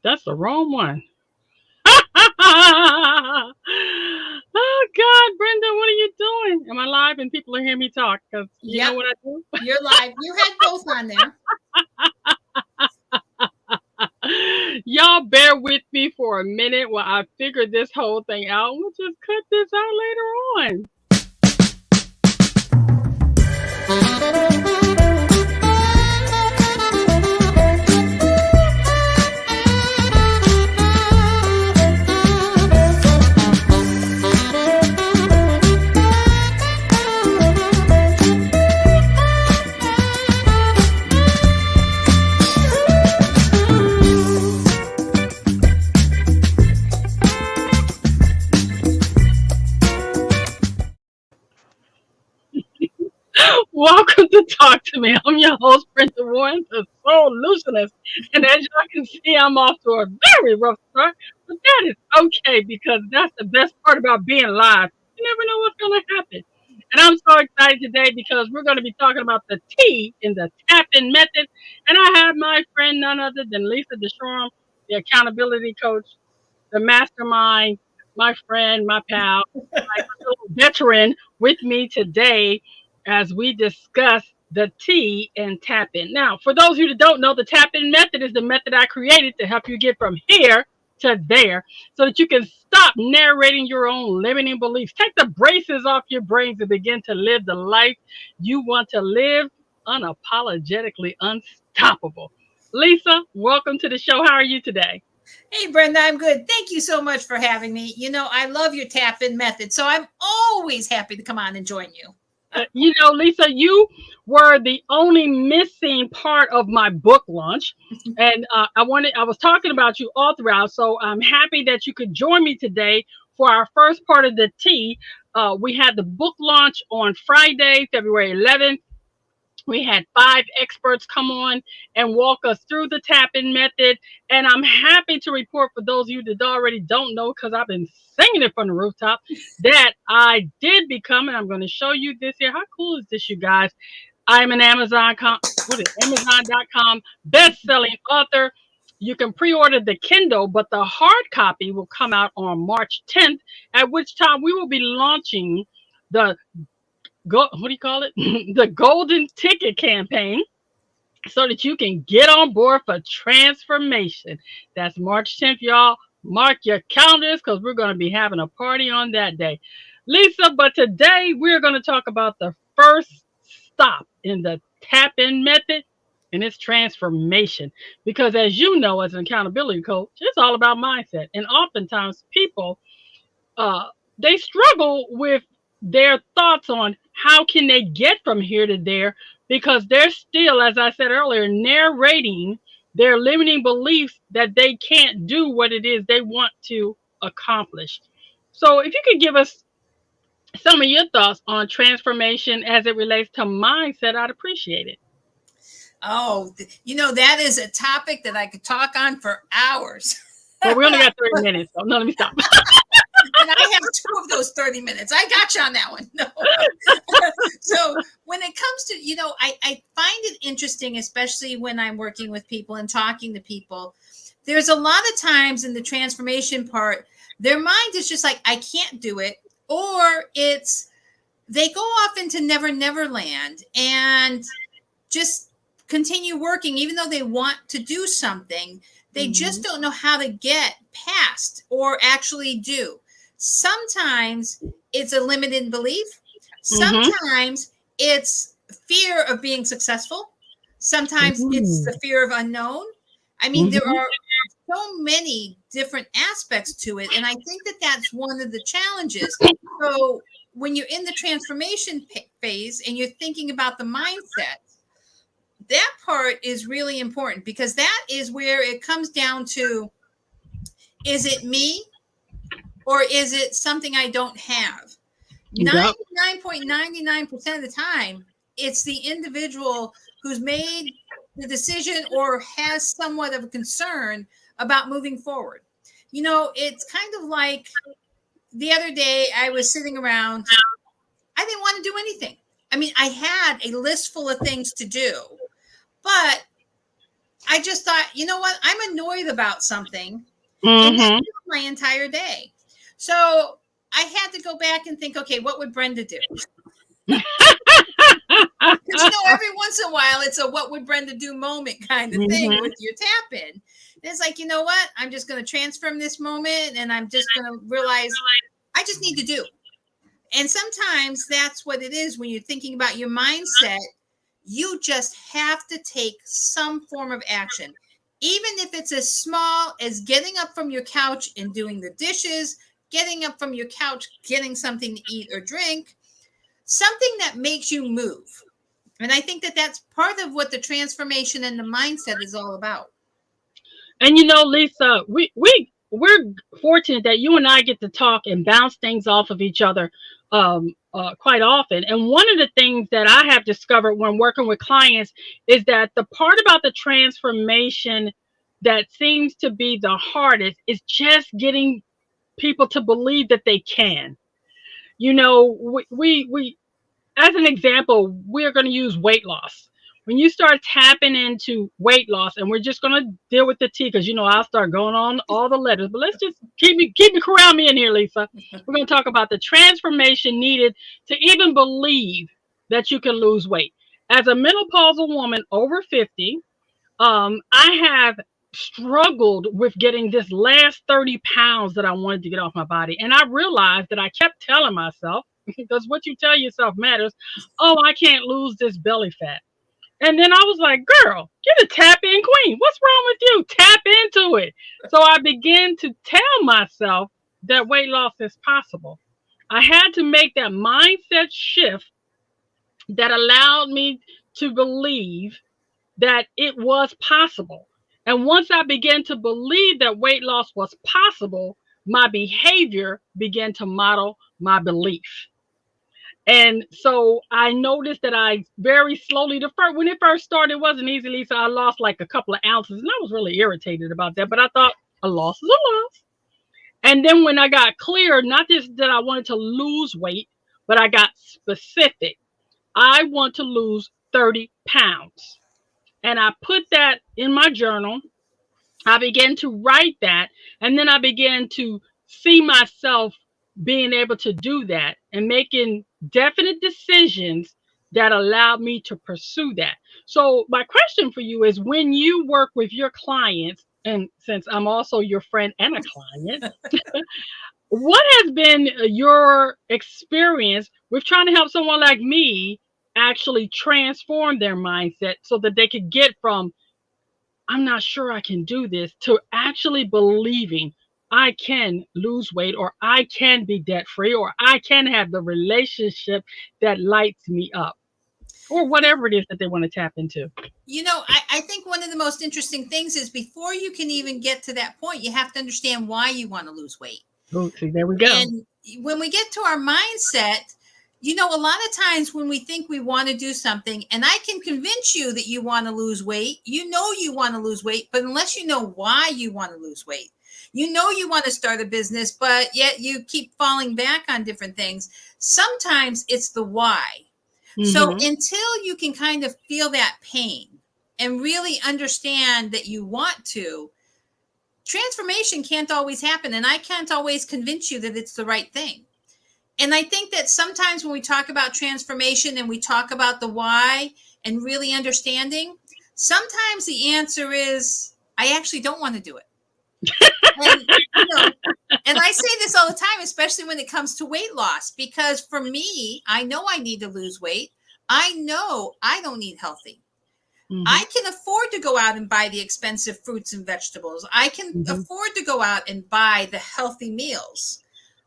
That's the wrong one. Oh God, Brenda, what are you doing? Am I live and people are hearing me talk? Because you know Yep, what I do? you're live. You had both on there. Y'all bear with me for a minute while I figure this whole thing out. We'll just cut this out later on. Welcome to Talk to Me. I'm your host, Brenda Warren, the solutionist. And as y'all can see, I'm off to a very rough start, but that is okay because that's the best part about being live. You never know what's going to happen. And I'm so excited today because we're going to be talking about the T in the TAPIN method. And I have my friend, none other than Lisa DeShoram, the accountability coach, the mastermind, my friend, my pal, my little veteran with me today as we discuss the T in tap in. Now, for those of you that don't know, the tap in method is the method I created to help you get from here to there so that you can stop narrating your own limiting beliefs. Take the braces off your brains and begin to live the life you want to live unapologetically unstoppable. Lisa, welcome to the show. How are you today? Hey, Brenda, I'm good. Thank you so much for having me. I love your tap-in method, so I'm always happy to come on and join you. Lisa, you were the only missing part of my book launch, and I was talking about you all throughout. So I'm happy that you could join me today for our first part of the T. We had the book launch on Friday, February 11th. We had 5 experts come on and walk us through the tap-in method. And I'm happy to report for those of you that already don't know, because I've been singing it from the rooftop, that I did become, and I'm going to show you this here. How cool is this, you guys? I'm an Amazon.com best-selling author. You can pre-order the Kindle, but the hard copy will come out on March 10th, at which time we will be launching the what do you call it? The golden ticket campaign so that you can get on board for transformation. That's March 10th, y'all. Mark your calendars because we're going to be having a party on that day. Lisa, but today we're going to talk about the first stop in the tap in method, and it's transformation. Because as you know, as an accountability coach, it's all about mindset. And oftentimes people uh, they struggle with their thoughts on how can they get from here to there because they're still, as I said earlier, narrating their limiting beliefs that they can't do what it is they want to accomplish. So if you could give us some of your thoughts on transformation as it relates to mindset, I'd appreciate it. Oh, that is a topic that I could talk on for hours. Well, we only got 30 minutes, so no, let me stop. And I have 2 of those 30 minutes. I got you on that one. No. So when it comes to, I find it interesting, especially when I'm working with people and talking to people. There's a lot of times in the transformation part, their mind is just like, I can't do it. Or they go off into never land and just continue working, even though they want to do something. They just don't know how to get past or actually do. Sometimes it's a limited belief. Sometimes it's fear of being successful. Sometimes it's the fear of unknown. I mean, there are so many different aspects to it. And I think that that's one of the challenges. So when you're in the transformation phase and you're thinking about the mindset, that part is really important because that is where it comes down to, is it me? Or is it something I don't have? 99.99% of the time, it's the individual who's made the decision or has somewhat of a concern about moving forward. It's kind of like the other day I was sitting around. I didn't want to do anything. I mean, I had a list full of things to do, but I just thought, you know what? I'm annoyed about something, and that Mm-hmm. killed my entire day. So I had to go back and think, okay, what would Brenda do? Because, every once in a while, it's a what would Brenda do moment kind of thing Mm-hmm. with your tap in. And it's like, you know what? I'm just going to transform this moment, and I'm just going to realize I just need to do. And sometimes that's what it is when you're thinking about your mindset. You just have to take some form of action, even if it's as small as getting up from your couch and doing the dishes, getting up from your couch, getting something to eat or drink, something that makes you move. And I think that that's part of what the transformation and the mindset is all about. And Lisa, we're fortunate that you and I get to talk and bounce things off of each other quite often. And one of the things that I have discovered when working with clients is that the part about the transformation that seems to be the hardest is just getting people to believe that they can. We as an example, we're going to use weight loss. When you start tapping into weight loss, and we're just going to deal with the T, because I'll start going on all the letters. But let's just keep me corral me in here, Lisa. We're going to talk about the transformation needed to even believe that you can lose weight. As a menopausal woman over 50, I have struggled with getting this last 30 pounds that I wanted to get off my body. And I realized that I kept telling myself, because what you tell yourself matters, oh, I can't lose this belly fat. And then I was like, girl, you're the tap in queen. What's wrong with you? Tap into it. So I began to tell myself that weight loss is possible. I had to make that mindset shift that allowed me to believe that it was possible. And once I began to believe that weight loss was possible, my behavior began to model my belief. And so I noticed that I very slowly, when it first started, it wasn't easily. So I lost like a couple of ounces, and I was really irritated about that. But I thought a loss is a loss. And then when I got clear, not just that I wanted to lose weight, but I got specific. I want to lose 30 pounds. And I put that in my journal. I began to write that, and then I began to see myself being able to do that and making definite decisions that allowed me to pursue that. So, my question for you is, when you work with your clients, and since I'm also your friend and a client, what has been your experience with trying to help someone like me actually transform their mindset so that they could get from I'm not sure I can do this to actually believing I can lose weight, or I can be debt free, or I can have the relationship that lights me up, or whatever it is that they want to tap into? I think one of the most interesting things is before you can even get to that point, you have to understand why you want to lose weight. Oh, see, there we go. And when we get to our mindset, a lot of times when we think we want to do something, and I can convince you that you want to lose weight, you want to lose weight, but unless you know why you want to lose weight, you want to start a business, but yet you keep falling back on different things. Sometimes it's the why. So Mm-hmm. until you can kind of feel that pain and really understand that you want to, transformation can't always happen. And I can't always convince you that it's the right thing. And I think that sometimes when we talk about transformation and we talk about the why and really understanding, sometimes the answer is, I actually don't want to do it. And, and I say this all the time, especially when it comes to weight loss, because for me, I know I need to lose weight. I know I don't eat healthy. Mm-hmm. I can afford to go out and buy the expensive fruits and vegetables. I can Mm-hmm. afford to go out and buy the healthy meals.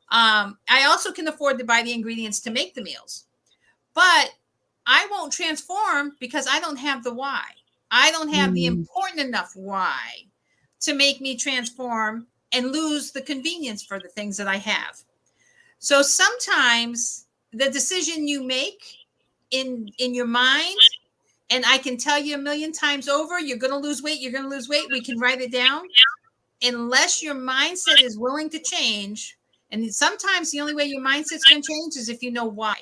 I also can afford to buy the ingredients to make the meals. But I won't transform because I don't have the why. I don't have the Mm-hmm. important enough why to make me transform and lose the convenience for the things that I have. So sometimes the decision you make in your mind, and I can tell you a million times over, you're going to lose weight, you're going to lose weight. We can write it down. Unless your mindset is willing to change, and sometimes the only way your mindset's going to change is if you know why.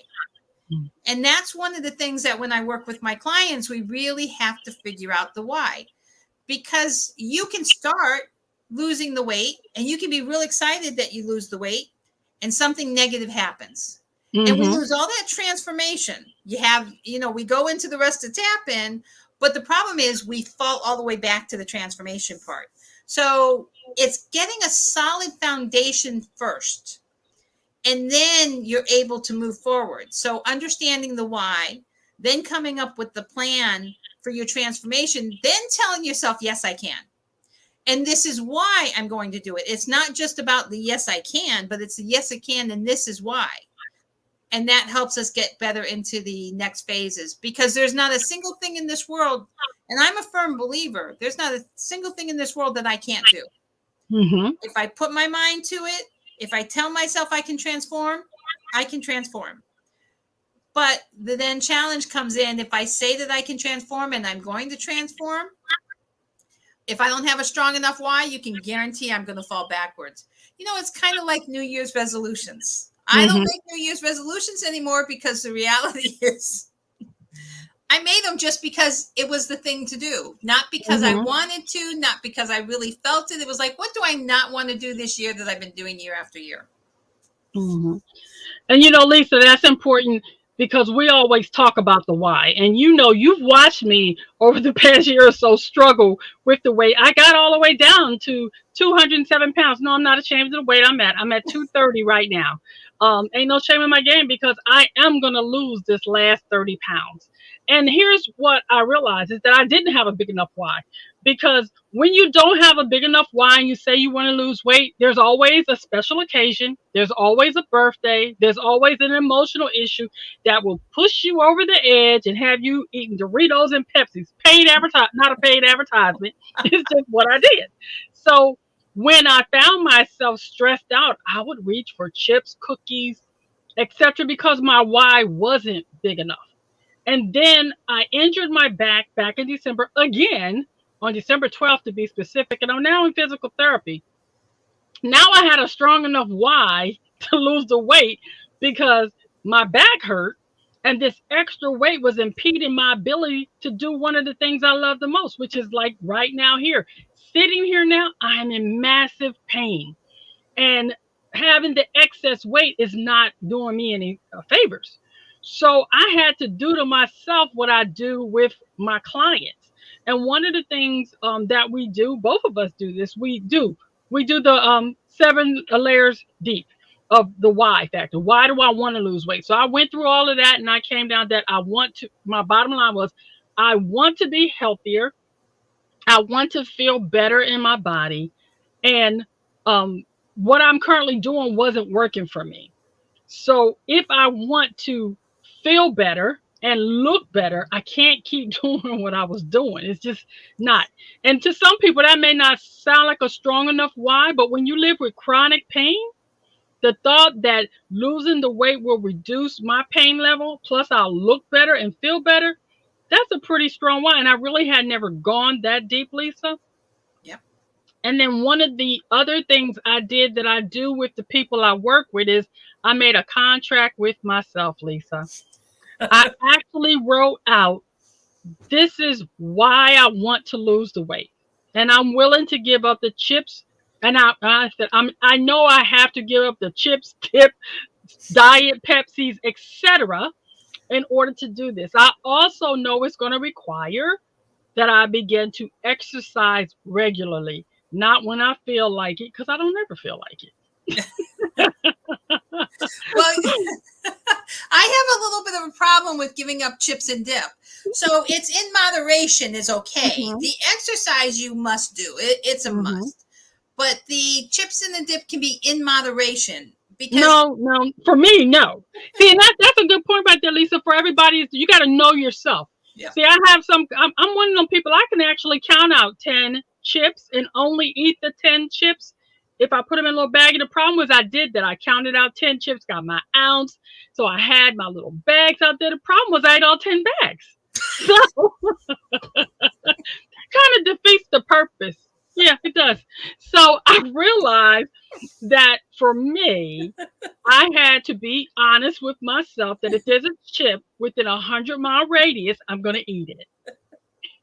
And that's one of the things that when I work with my clients, we really have to figure out the why. because you can start losing the weight and you can be real excited that you lose the weight and something negative happens. And we Mm-hmm. lose all that transformation. You have, we go into the rest of tap in, but the problem is we fall all the way back to the transformation part. So it's getting a solid foundation first, and then you're able to move forward. So understanding the why, then coming up with the plan for your transformation, then telling yourself, yes, I can. And this is why I'm going to do it. It's not just about the yes, I can, but it's the yes, I can, and this is why. And that helps us get better into the next phases, because there's not a single thing in this world, and I'm a firm believer, there's not a single thing in this world that I can't do. Mm-hmm. If I put my mind to it, if I tell myself I can transform, I can transform. But the then challenge comes in, if I say that I can transform and I'm going to transform, if I don't have a strong enough why, you can guarantee I'm going to fall backwards. It's kind of like New Year's resolutions. I don't Mm-hmm. make New Year's resolutions anymore, because the reality is I made them just because it was the thing to do, not because I Mm-hmm. wanted to, not because I really felt it. It was like, what do I not want to do this year that I've been doing year after year? Mm-hmm. And Lisa, that's important because we always talk about the why. And you've watched me over the past year or so struggle with the weight. I got all the way down to 207 pounds. No, I'm not ashamed of the weight I'm at. I'm at 230 right now. Ain't no shame in my game because I am going to lose this last 30 pounds. And here's what I realized is that I didn't have a big enough why. Because when you don't have a big enough why and you say you want to lose weight, there's always a special occasion. There's always a birthday. There's always an emotional issue that will push you over the edge and have you eating Doritos and Pepsis. Paid advertise, not a paid advertisement. It's just what I did. So when I found myself stressed out, I would reach for chips, cookies, etc. because my why wasn't big enough. And then I injured my back in December again, on December 12th to be specific. And I'm now in physical therapy. Now I had a strong enough why to lose the weight because my back hurt. And this extra weight was impeding my ability to do one of the things I love the most, which is like right now here. Sitting here now, I'm in massive pain. And having the excess weight is not doing me any favors. So I had to do to myself what I do with my clients. And one of the things that we do, both of us do this, we do the 7 layers deep of the why factor. Why do I want to lose weight? So I went through all of that and I came down that my bottom line was, I want to be healthier. I want to feel better in my body. And um, what I'm currently doing wasn't working for me. So if I want to feel better and look better, I can't keep doing what I was doing. It's just not. And to some people, that may not sound like a strong enough why, but when you live with chronic pain, the thought that losing the weight will reduce my pain level, plus I'll look better and feel better, that's a pretty strong why. And I really had never gone that deep, Lisa. Yep. And then one of the other things I did that I do with the people I work with is I made a contract with myself, Lisa. I actually wrote out, this is why I want to lose the weight. And I'm willing to give up the chips. And I said, I know I have to give up the chips, dip, diet, Pepsis, etc. in order to do this. I also know it's going to require that I begin to exercise regularly, not when I feel like it, because I don't ever feel like it. Well, I have a little bit of a problem with giving up chips and dip. So it's in moderation is okay. Mhm, The exercise you must do. It's a mhm. must. But the chips and the dip can be in moderation, because No, no, for me, no. See, and that's a good point right there, Lisa. For everybody, you got to know yourself. yeah. See, I have some. I'm one of them people. I can actually count out 10 chips and only eat the 10 chips if I put them in a little baggie. The problem was I did that. I counted out 10 chips, got my ounce, so I had my little bags out there. The problem was I ate all 10 bags. So kind of defeats the purpose. Yeah, it does. So I realized that for me, I had to be honest with myself that if there's a chip within a 100-mile radius, I'm going to eat it.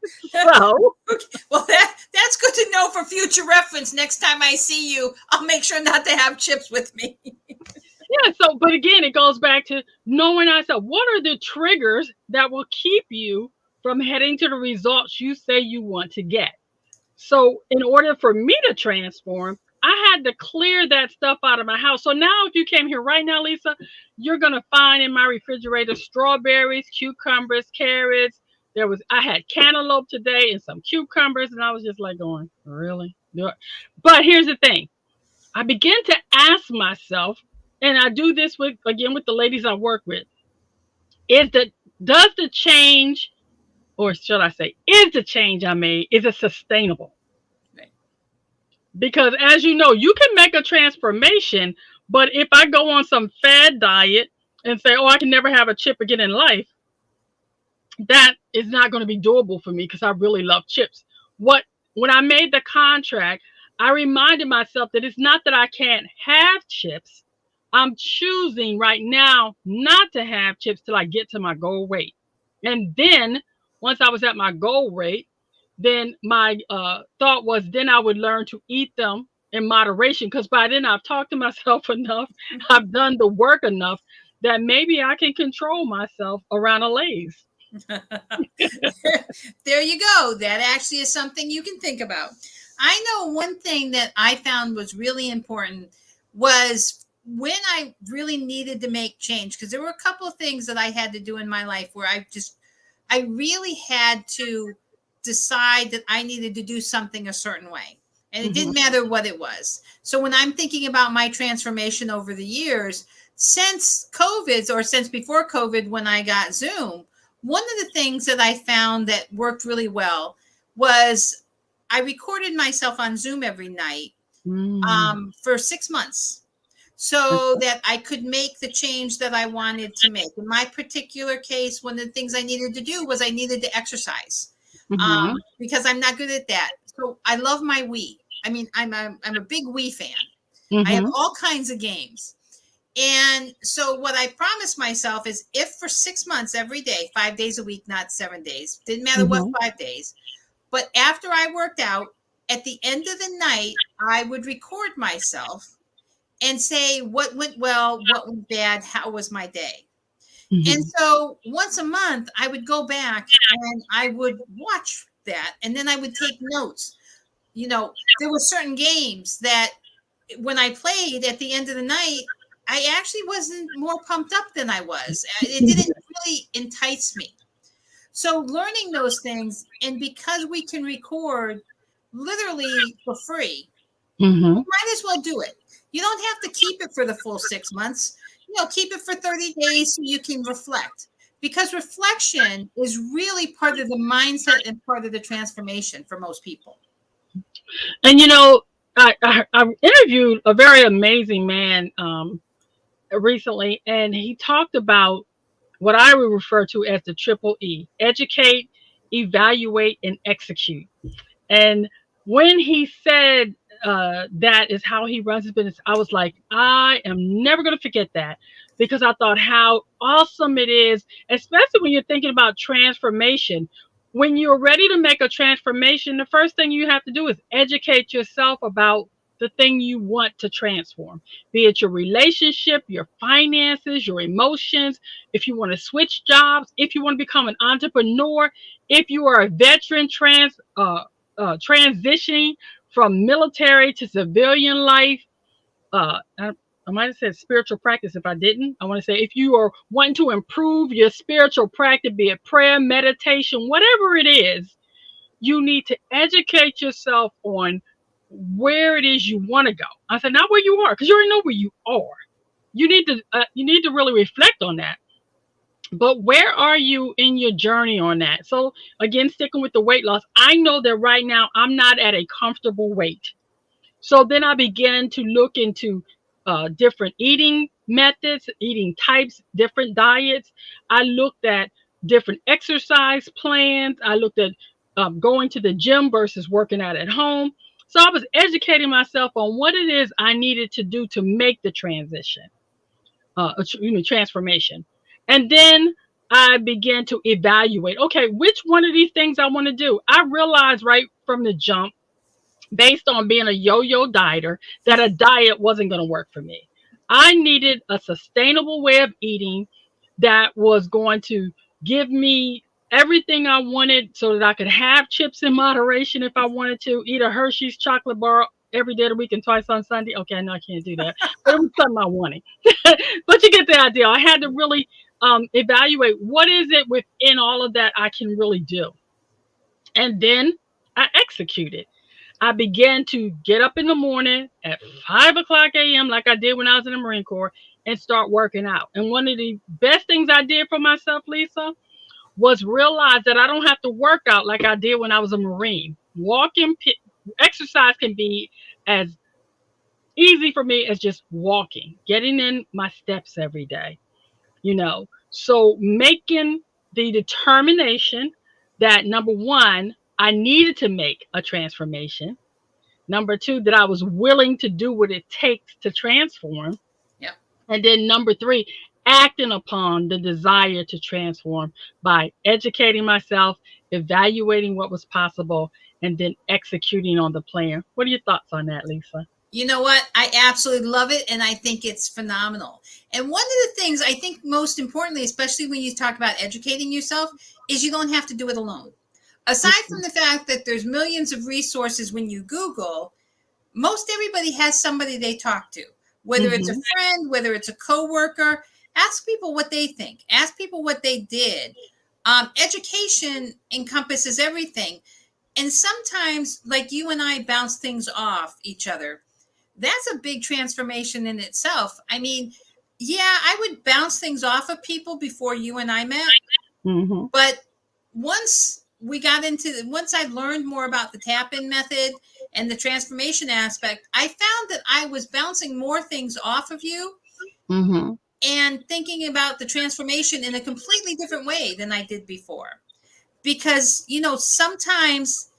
So, Okay. Well, that's good to know for future reference. Next time I see you, I'll make sure not to have chips with me. yeah, so, but again, it goes back to knowing ourselves. What are the triggers that will keep you from heading to the results you say you want to get? So, in order for me to transform, I had to clear that stuff out of my house. So now, if you came here right now, Lisa, you're gonna find in my refrigerator strawberries, cucumbers, carrots. I had cantaloupe today and some cucumbers, and I was just like going, really? But here's the thing. I began to ask myself, and I do this with again with the ladies I work with, is that does the change, or should I say, is the change I made, is it sustainable? Right. Because as you know, you can make a transformation, but if I go on some fad diet and say, oh, I can never have a chip again in life, that is not going to be doable for me because I really love chips. What When I made the contract, I reminded myself that it's not that I can't have chips. I'm choosing right now not to have chips till I get to my goal weight. And then once I was at my goal weight, then my thought was then I would learn to eat them in moderation because by then I've talked to myself enough, I've done the work enough that maybe I can control myself around a Lay's. There you go. That actually is something you can think about. I know one thing that I found was really important was when I really needed to make change, because there were a couple of things that I had to do in my life where I really had to decide that I needed to do something a certain way. And it Hmm. didn't matter what it was. So when I'm thinking about my transformation over the years, since COVID or since before COVID, when I got Zoom, one of the things that I found that worked really well was I recorded myself on Zoom every night Mm. for 6 months so that I could make the change that I wanted to make. In my particular case, one of the things I needed to do was I needed to exercise Hmm. because I'm not good at that. So I love my Wii. I mean, I'm a big Wii fan. I have Hmm. all kinds of games. And so what I promised myself is if for 6 months, every day, 5 days a week, not 7 days, didn't matter what Hmm. 5 days, but after I worked out, at the end of the night, I would record myself and say what went well, what went bad, how was my day. And Hmm. so once a month, I would go back and I would watch that and then I would take notes. You know, there were certain games that when I played at the end of the night, I actually wasn't more pumped up than I was. It didn't really entice me. So learning those things, and because we can record literally for free, Hmm. might as well do it. You don't have to keep it for the full 6 months. Keep it for 30 days so you can reflect. Because reflection is really part of the mindset and part of the transformation for most people. And I interviewed a very amazing man recently, and he talked about what I would refer to as the triple E: educate, evaluate, and execute. And when he said that is how he runs his business, I was like, I am never going to forget that because I thought how awesome it is, especially when you're thinking about transformation. When you're ready to make a transformation, the first thing you have to do is educate yourself about the thing you want to transform, be it your relationship, your finances, your emotions, if you want to switch jobs, if you want to become an entrepreneur, if you are a veteran transitioning from military to civilian life. I might have said spiritual practice if I didn't. I want to say if you are wanting to improve your spiritual practice, be it prayer, meditation, whatever it is, you need to educate yourself on where it is you want to go. I said not where you are, because you already know where you are. You need to really reflect on that. But where are you in your journey on that? So again, sticking with the weight loss, I know that right now I'm not at a comfortable weight. So then I began to look into different eating methods, eating types, different diets. I looked at different exercise plans. I looked at going to the gym versus working out at home. So I was educating myself on what it is I needed to do to make the transformation. And then I began to evaluate, okay, which one of these things I want to do. I realized right from the jump, based on being a yo-yo dieter, that a diet wasn't going to work for me. I needed a sustainable way of eating that was going to give me everything I wanted so that I could have chips in moderation if I wanted to, eat a Hershey's chocolate bar every day of the week and twice on Sunday. Okay, I know I can't do that, but it was something I wanted. But you get the idea. I had to really evaluate what is it within all of that I can really do. And then I executed. I began to get up in the morning at 5 o'clock a.m., like I did when I was in the Marine Corps, and start working out. And one of the best things I did for myself, Lisa, was realize that I don't have to work out like I did when I was a Marine. Exercise can be as easy for me as just walking, getting in my steps every day, you know. So making the determination that number one, I needed to make a transformation. Number two, that I was willing to do what it takes to transform. Yep. And then number three, acting upon the desire to transform by educating myself, evaluating what was possible, and then executing on the plan. What are your thoughts on that, Lisa? You know what? I absolutely love it, and I think it's phenomenal. And one of the things I think most importantly, especially when you talk about educating yourself, is you don't have to do it alone. Aside from the fact that there's millions of resources when you Google, most everybody has somebody they talk to, whether it's a friend, whether it's a coworker. Ask people what they think. Ask people what they did. Education encompasses everything. And sometimes, like you and I bounce things off each other, that's a big transformation in itself. I mean, yeah, I would bounce things off of people before you and I met. Mm-hmm. But once once I learned more about the TAPIN method and the transformation aspect, I found that I was bouncing more things off of you Mm-hmm. and thinking about the transformation in a completely different way than I did before. Because, sometimes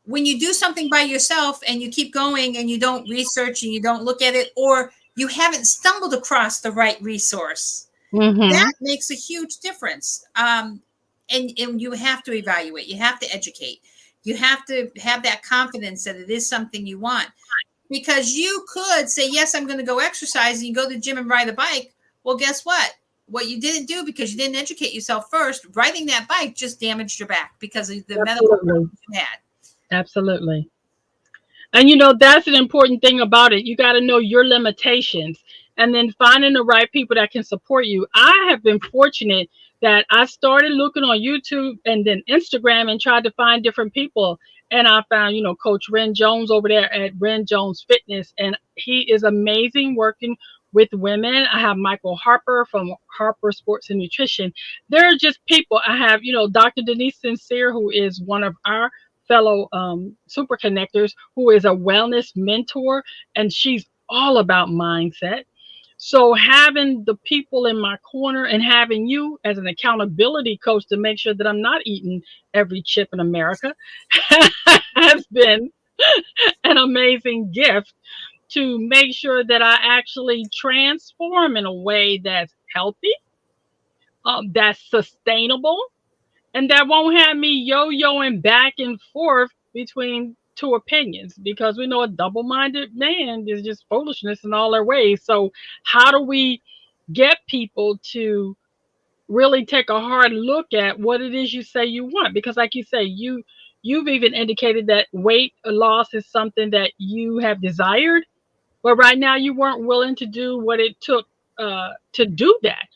when you do something by yourself and you keep going and you don't research and you don't look at it, or you haven't stumbled across the right resource, Mm-hmm. that makes a huge difference. And you have to evaluate, you have to educate, you have to have that confidence that it is something you want. Because you could say, yes, I'm going to go exercise, and you go to the gym and ride a bike. Well, guess what? What you didn't do, because you didn't educate yourself first, riding that bike just damaged your back because of the medical problems you had. Absolutely. And that's an important thing about it. You got to know your limitations and then finding the right people that can support you. I have been fortunate that I started looking on YouTube and then Instagram and tried to find different people. And I found, Coach Ren Jones over there at Ren Jones Fitness. And he is amazing working with women. I have Michael Harper from Harper Sports and Nutrition. There are just people. I have, Dr. Denise Sincere, who is one of our fellow super connectors, who is a wellness mentor, and she's all about mindset. So having the people in my corner and having you as an accountability coach to make sure that I'm not eating every chip in America has been an amazing gift to make sure that I actually transform in a way that's healthy, that's sustainable, and that won't have me yo-yoing back and forth between two opinions, because we know a double-minded man is just foolishness in all their ways. So how do we get people to really take a hard look at what it is you say you want? Because like you say, you've even indicated that weight loss is something that you have desired, but right now you weren't willing to do what it took to do that.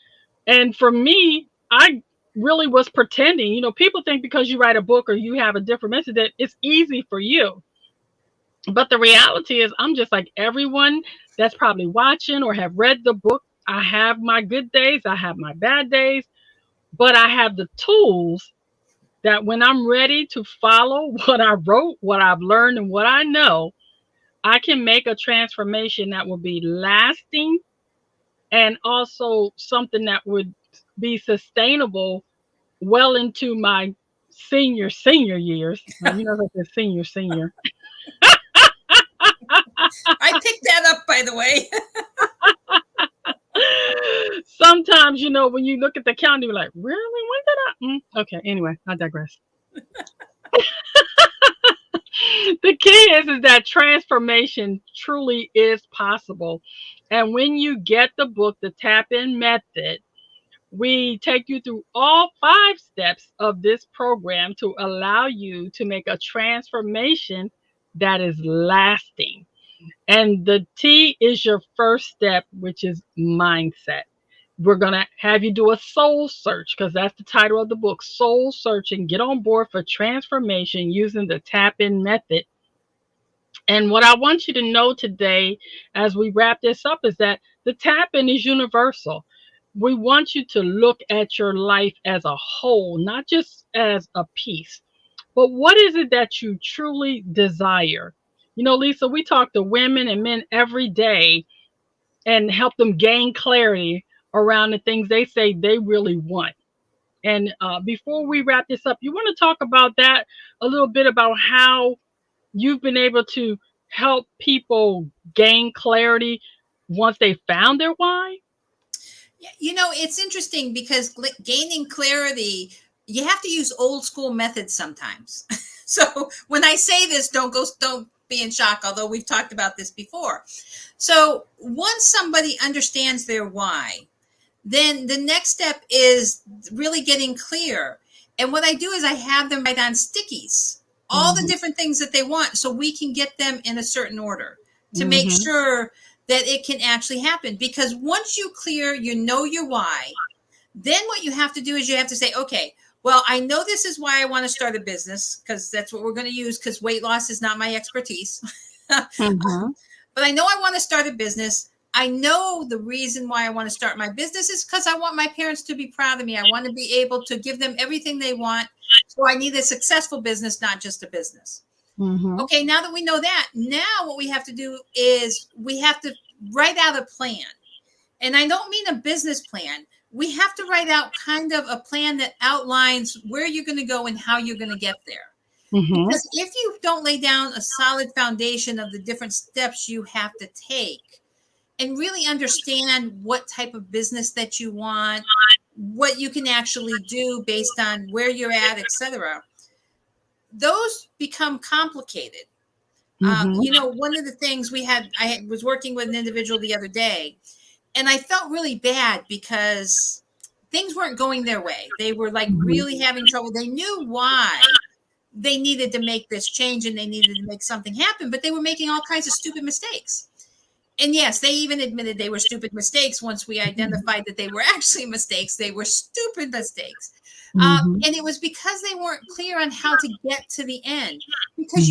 And for me, I really was pretending. People think because you write a book or you have a different message that it's easy for you. But the reality is, I'm just like everyone that's probably watching or have read the book. I have my good days, I have my bad days, but I have the tools that when I'm ready to follow what I wrote, what I've learned, and what I know, I can make a transformation that will be lasting and also something that would be sustainable well into my senior years. Like the senior. I picked that up, by the way. sometimes, when you look at the calendar, you're like, really? When did I? Okay, anyway, I digress. The key is that transformation truly is possible. And when you get the book, The Tap-In Method, we take you through all 5 steps of this program to allow you to make a transformation that is lasting. And the T is your first step, which is mindset. We're going to have you do a soul search because that's the title of the book, Soul Search, and get on board for transformation using the Tap-In Method. And what I want you to know today as we wrap this up is that the tap-in is universal. We want you to look at your life as a whole, not just as a piece. But what is it that you truly desire? Lisa, we talk to women and men every day and help them gain clarity around the things they say they really want. And before we wrap this up, you want to talk about that a little bit about how you've been able to help people gain clarity once they found their why? Yeah, it's interesting because gaining clarity, you have to use old school methods sometimes. So when I say this, don't be in shock, although we've talked about this before. So once somebody understands their why, then the next step is really getting clear. And what I do is I have them write on stickies all the different things that they want so we can get them in a certain order to make sure that it can actually happen. Because once you know your why, then what you have to do is you have to say, okay, well, I know this is why I want to start a business, because that's what we're going to use, because weight loss is not my expertise. But I know I want to start a business. I know the reason why I want to start my business is because I want my parents to be proud of me. I want to be able to give them everything they want. So I need a successful business, not just a business. Okay, now that we know that, now what we have to do is we have to write out a plan. And I don't mean a business plan. We have to write out kind of a plan that outlines where you're going to go and how you're going to get there. Because if you don't lay down a solid foundation of the different steps you have to take and really understand what type of business that you want, what you can actually do based on where you're at, etc., those become complicated. One of the things I was working with an individual the other day, and I felt really bad because things weren't going their way. They were like really having trouble. They knew why they needed to make this change and they needed to make something happen, but they were making all kinds of stupid mistakes. And yes, they even admitted they were stupid mistakes once we identified that they were actually mistakes. They were stupid mistakes. And it was because they weren't clear on how to get to the end. Because,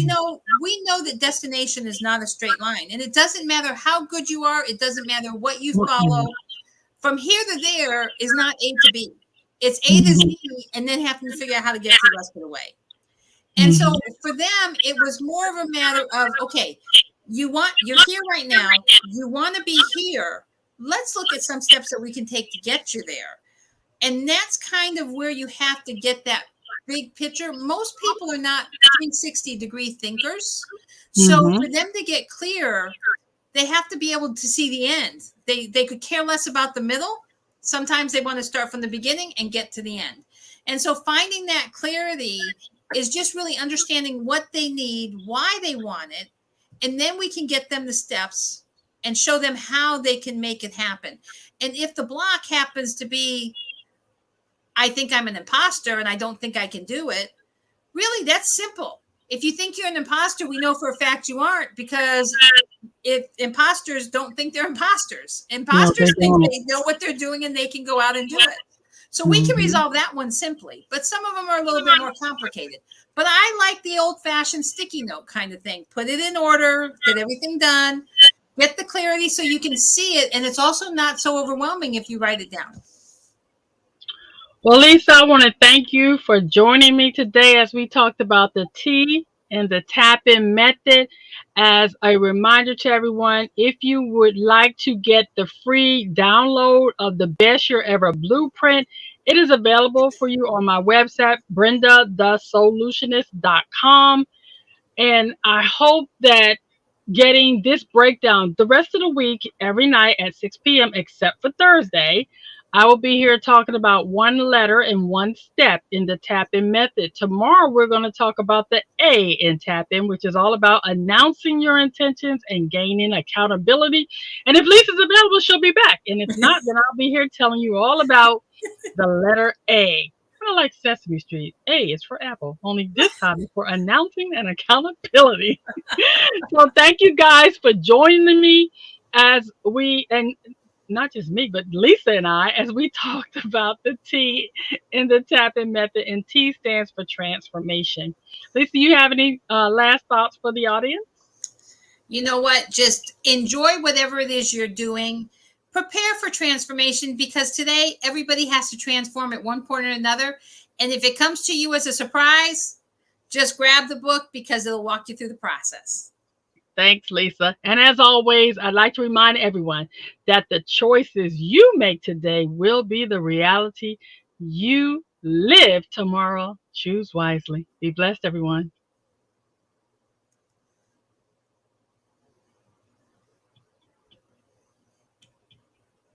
we know that destination is not a straight line. And it doesn't matter how good you are. It doesn't matter what you follow. From here to there is not A to B. It's A to Z and then having to figure out how to get to the rest of the way. And so for them, it was more of a matter of, okay, you're here right now. You want to be here. Let's look at some steps that we can take to get you there. And that's kind of where you have to get that big picture. Most people are not 360-degree thinkers. So for them to get clear, they have to be able to see the end. They could care less about the middle. Sometimes they want to start from the beginning and get to the end. And so finding that clarity is just really understanding what they need, why they want it, and then we can get them the steps and show them how they can make it happen. And if the block happens to be, I think I'm an imposter and I don't think I can do it, really, that's simple. If you think you're an imposter, we know for a fact you aren't, because if imposters don't think they're imposters. Imposters think they know what they're doing and they can go out and do it. So we can resolve that one simply, but some of them are a little bit more complicated. But I like the old-fashioned sticky note kind of thing. Put it in order, get everything done, get the clarity so you can see it, and it's also not so overwhelming if you write it down. Well, Lisa, I want to thank you for joining me today as we talked about the T and the tap-in method. As a reminder to everyone, if you would like to get the free download of the Best Year Ever Blueprint, it is available for you on my website, BrendaTheSolutionist.com. And I hope that getting this breakdown the rest of the week, every night at 6 p.m., except for Thursday, I will be here talking about one letter and one step in the TAPIN method. Tomorrow, we're going to talk about the A in TAPIN, which is all about announcing your intentions and gaining accountability. And if Lisa's available, she'll be back. And if not, then I'll be here telling you all about the letter A. Kind of like Sesame Street. A is for Apple, only this time it's for announcing and accountability. So thank you guys for joining me as and not just me, but Lisa and I, as we talked about the T in the tapping method, and T stands for transformation. Lisa, you have any last thoughts for the audience? You know what? Just enjoy whatever it is you're doing. Prepare for transformation, because today everybody has to transform at one point or another. And if it comes to you as a surprise, just grab the book, because it'll walk you through the process. Thanks, Lisa. And as always, I'd like to remind everyone that the choices you make today will be the reality you live tomorrow. Choose wisely. Be blessed, everyone.